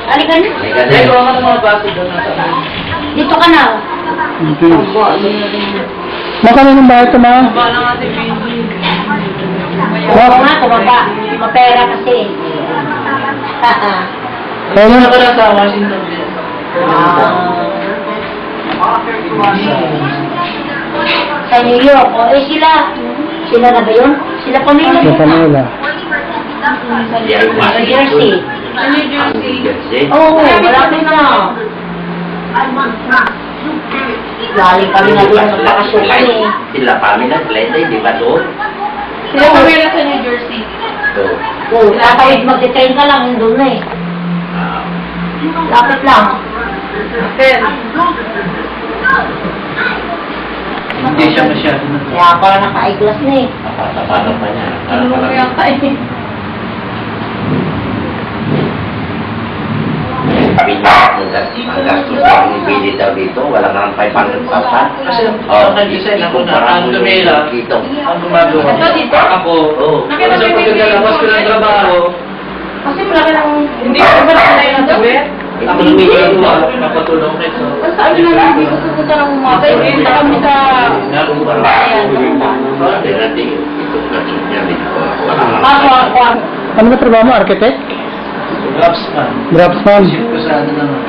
Halika na. Ay, gawa ka ng mga baso doon. Dito ka na. Makano ng bahay ito, ma? Baba lang natin, Benji. Oo nga, kumaba. Mapera kasi. Kaya Ano na? ka lang sa Washington, Benji? Sa New York. O, eh sila. Sila na ba yun? Sila pa may Sa kanila. Sa Jersey. Sa New Jersey. Oo, malapit na. Galing kami na din sa bakasyon kami. Sila kami ng Glenda, di ba doon? Sila pamilya sa New Jersey. Doon. Oo, tatawid mag-detain ka lang, doon na eh. Lapit lang. Ten. Hindi siya masyado na. Kaya pala naka-eyeglass na eh. Paano pa niya? Kaya ka eh. Kami na, ang gastos lang ibili daw dito, wala nga 500,000. Kasi ang nag-design ako na ang tumila, ang gumagawa. Ito dito? Ako. Kasi pagkagalabas ko ng trabaho, Kasi malaki lang. hindi ko ba na yung gabi? Ako lumigagawa, napatulong ko ito. Basta ano na lang, hindi ko susunta ng umaga. Punta kami sa... Ayan, ako. Ano ba trabaho mo? Architect? Draftsman. Draftsman? Ship ko sa ano naman.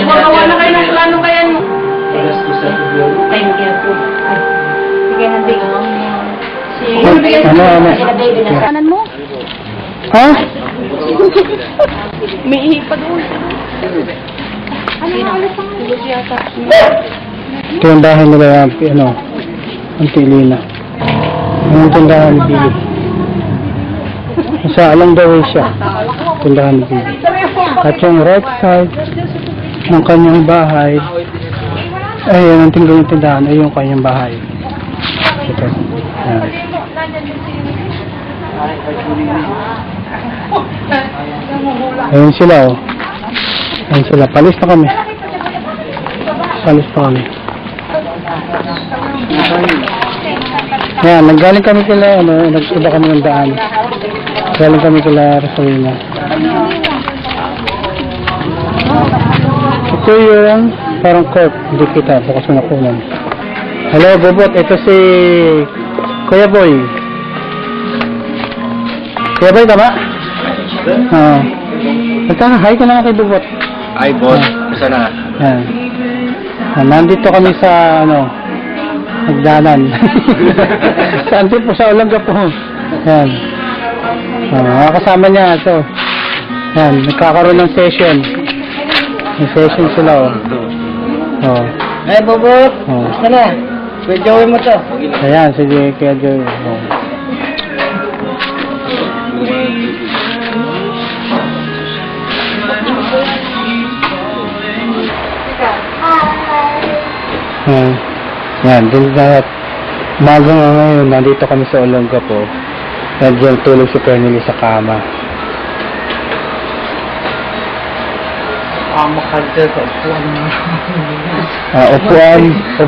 Magawa na kayo ng plano kaya nyo. Paras ko sa tubo. Thank you. Sige, nandito. Si... Ano? Sila baby na kanan mo. Ha? May ihi pa doon. Ano na alas ang ulos yata? Ito yung bahay nila, ano, ang Pilina. Ang tindahan ni Billy. Sa along the way siya, tindahan ni Billy. At yung right side ng kanyang bahay, ay, ang tindahan ay yung kanyang bahay. Ito. Yan. Ayun sila, oh. Ayun sila. Palis na kami. Palis na kami. Yan, nanggaling kami kila, ano, nag-iba kami ng daan. Galing kami kila Rosalina. Ito yung parang court. Hindi kita, bukas na nakunan. Hello, Bobot. Ito si Kuya Boy. Kuya Boy, tama? Oo. Hi ka na kay Bobot. Ay, boss. Gusto na. Yan. Nandito kami sa, ano, Nagdanan. Saan po sa Olonga po. Yan. Kasama niya ito. Yan, nagkakaroon ng session. May session sila, oh. Oh. Ay, Bobot. Oh. Sana. Kuya Joey mo to. Ayan, sige, Kuya Joey. Oh. Yan, din na umaga nga ngayon, nandito kami sa Olonga po. Nandiyan tulog si Pernily sa kama. Makagda sa upuan mo.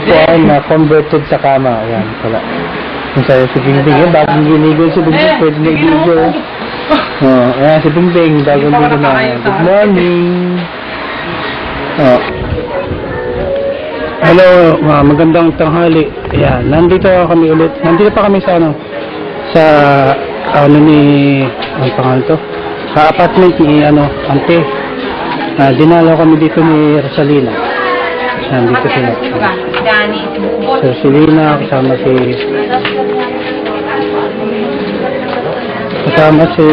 Upuan na converted sa kama. Ayan, pala. Kung sa'yo si Bingbing, yun, bagong ginigol si Bingbing, pwede na i-video. Ayan, si Bingbing, bagong ginigol na. Good morning! Hello, magandang tanghali. Ayan, nandito kami ulit. Nandito pa kami sa sa ang pangalan to? Sa apartment ni ante. Dinalaw kami dito ni Rosalina. Nandito sila. So, Rosalina, kasama si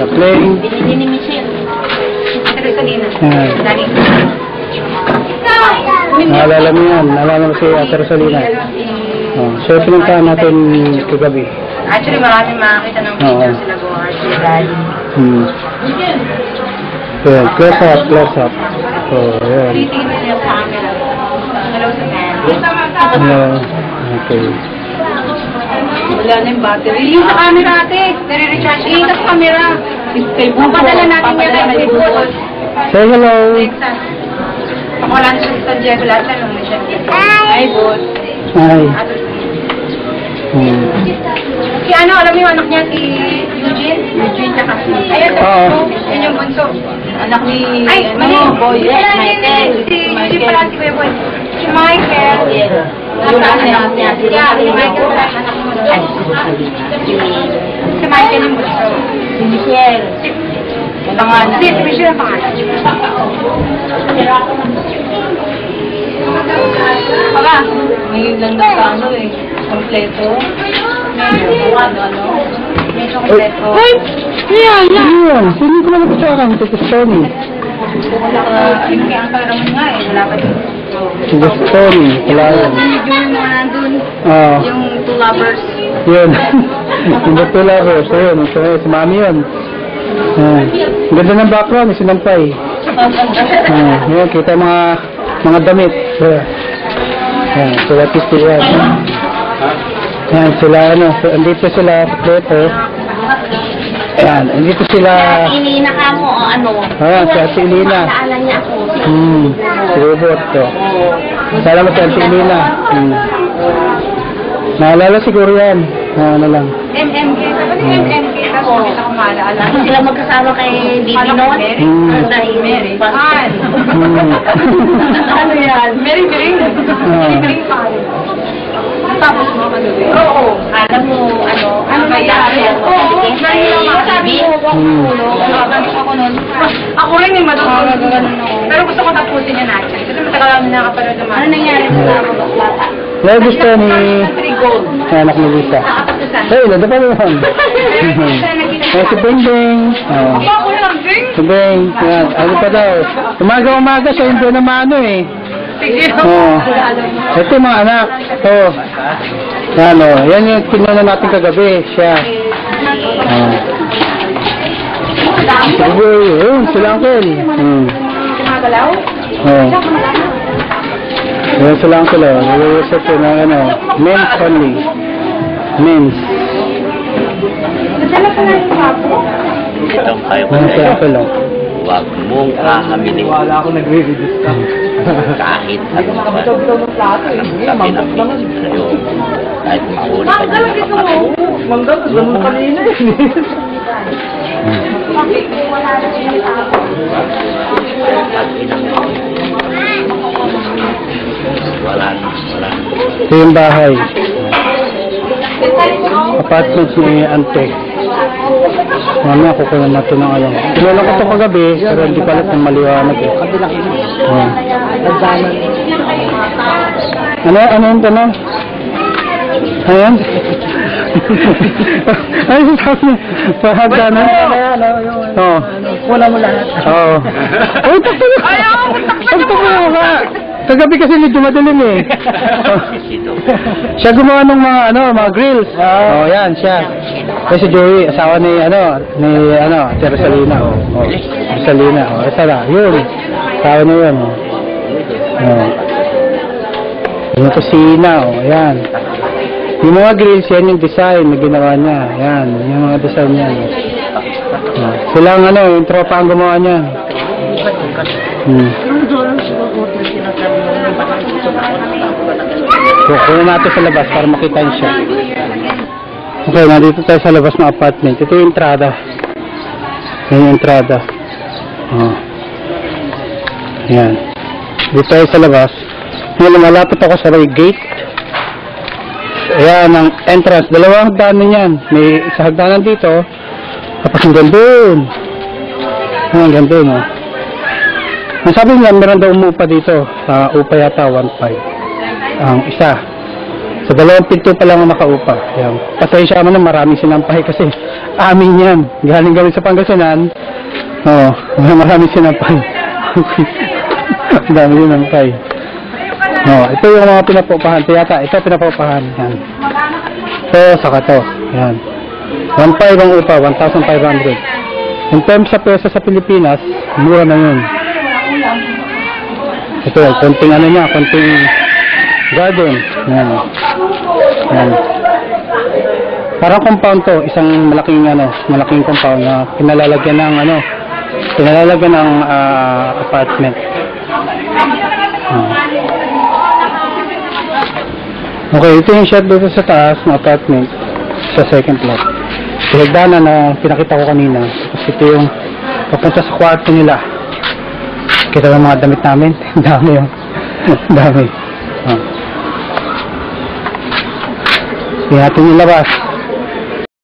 Lapleng. Dinini Michelle. Rosalina. Naalala mo yan. Naalala mo si Ate Rosalina. So, pinuntahan natin kagabi. Actually, maraming makakita ng video sila Gohar, sila Daddy. Well, close up. So, yan. Titignan niya sa camera. Hello sa man. Hello. Okay. Wala na yung battery. Yung sa camera ate. Nare-recharge. Sa camera. Mapadala natin niya kay Bobot. Say hello. Wala na siya sa San Diego. Lahat na nung siya. Hi, Bot. Hi. Si ano, alam mo yung anak niya, si Eugene? Eugene tsaka si... Ayan, Oo. yun yung bunso. Anak ni, Ay, mali. Boy, Michael. Si pala si Kuya Boy. Si Michael. Yung anak niya, si Yeah, si Michael pala, anak mo. Si Michael yung bunso. Si Michelle. Pangalan. Si Michelle ang pangalan. Aba, Ngayon lang na ano eh. Kompleto. May ano. may kompleto. Ay! Yan! Sino ko lang sa akin? Ito si Tony. Yung kaya ang karaman nga eh, wala pa din. Si Tony. Wala yun. Yung mga nandun, Oo. yung two lovers. Yun. Yung The Two Lovers. Ayun. Si Mami yun. Ang ganda ng background. May sinampay. Yun. Kita yung mga damit. Yan. Sila pisti yan. Yan. Sila ano. Andito sila. Kompleto. Yan. Andito sila. Ilina ka mo o ano? Ayan. Si Ate Elena. Naalan niya ako. Si Robot to. Salamat sa Ate Elena. Naalala siguro yan. Ano lang. MMK, sabi ni MMK, tapos hindi ako maalala. Ako sila magkasama kay Bibi Noon. Ang dahil Mary. Pan. Ano yan? Mary Bring. Mary Bring Pan. Tapos mo maluwi. Oo. Alam mo, ano kaya? Oo. Sabi mo, ako nun. Ako rin yung matutulog. Pero gusto ko tapusin yan natin. Kasi matagal namin nakapanood naman. Ano nangyari sa bata? May gusto ni Gold. anak ni Lisa. Nakatapusan. Hey, nanda pa naman. Si Bing Bing. Oh. Ako lang, Bing. Si Bing. Yan. Ano pa daw? Umaga siya hindi naman ano eh. Sige. Oh. Ito yung mga anak. Oh. Yan o. Yan yung pinuna natin kagabi. Siya. Oh. Sige, yun. Sila uncle. Magalaw? Oh. Yan sila uncle. Nag-uusap ko ng ano. Men's only. Men's. Nadala ka na yung papo? Itong kayo Yan sila uncle. huwag mong aaminin Wala ako nagre-reduce ka. kahit ano pa. Sabi ng pinis sa'yo. Kahit mauli ka niya napakali. Mangga, ganun kanina eh. Wala. Ito yung bahay. Apartment ni Ante. Mamaya kukuha na ito ng ano. Tinulong ko ito kagabi, pero hindi pala ng maliwanag eh. Ano yung tanong? Ayan? Ay, sabi niya, pahagdanan? Oo. Wala mo lahat. Oo. Uy, takbo na! Takbo na ka! Kagabi kasi medyo madilim eh. Siya gumawa ng mga grills. Oh, yan siya. Kasi si Joey, asawa ni si Rosalina. Rosalina. Oh, isa na. Yun. Asawa niya yun. Oh. Yung kusina. Oh, yan. Yung mga grills, yan yung design na ginawa niya. Yan. Yung mga design niya. Oh. Silang yung tropa ang gumawa niya. So, kunin natin sa labas para makita niyo siya. Okay, nandito tayo sa labas ng apartment. Ito yung entrada. Yan yung entrada. Oh. Yan. Dito tayo sa labas. Ngayon, malapit ako sa may gate. Ayan, ang entrance. Dalawang hagdanan yan. May isa hagdanan dito. Tapos hanggang doon. Hanggang doon, oh. Ang sabi niya, meron daw umupa dito. Upa yata, 1.5. Ang isa. Sa dalawang pinto pa lang ang nakaupa. Yan. Pasensya mo na maraming sinampahay kasi amin yan. Galing galing sa Pangasinan. Oo, maraming sinampahay. Ang dami sinampahay. Oo, ito yung mga pinapupahan. Ito pinapupahan. Yan. Ito, saka to. Yan. 1.5 ang upa, 1,500. In terms sa peso sa Pilipinas, mura na yun. Ito, konting konting garden. Yan. Yan. Parang compound to, isang malaking compound na pinalalagyan ng apartment. Okay, ito yung shot dito sa taas ng apartment sa second floor. Pinagdaanan na pinakita ko kanina. Tapos ito yung papunta sa kwarto nila. Kita yung mga damit namin. Dami yung dami. Hindi natin yung labas.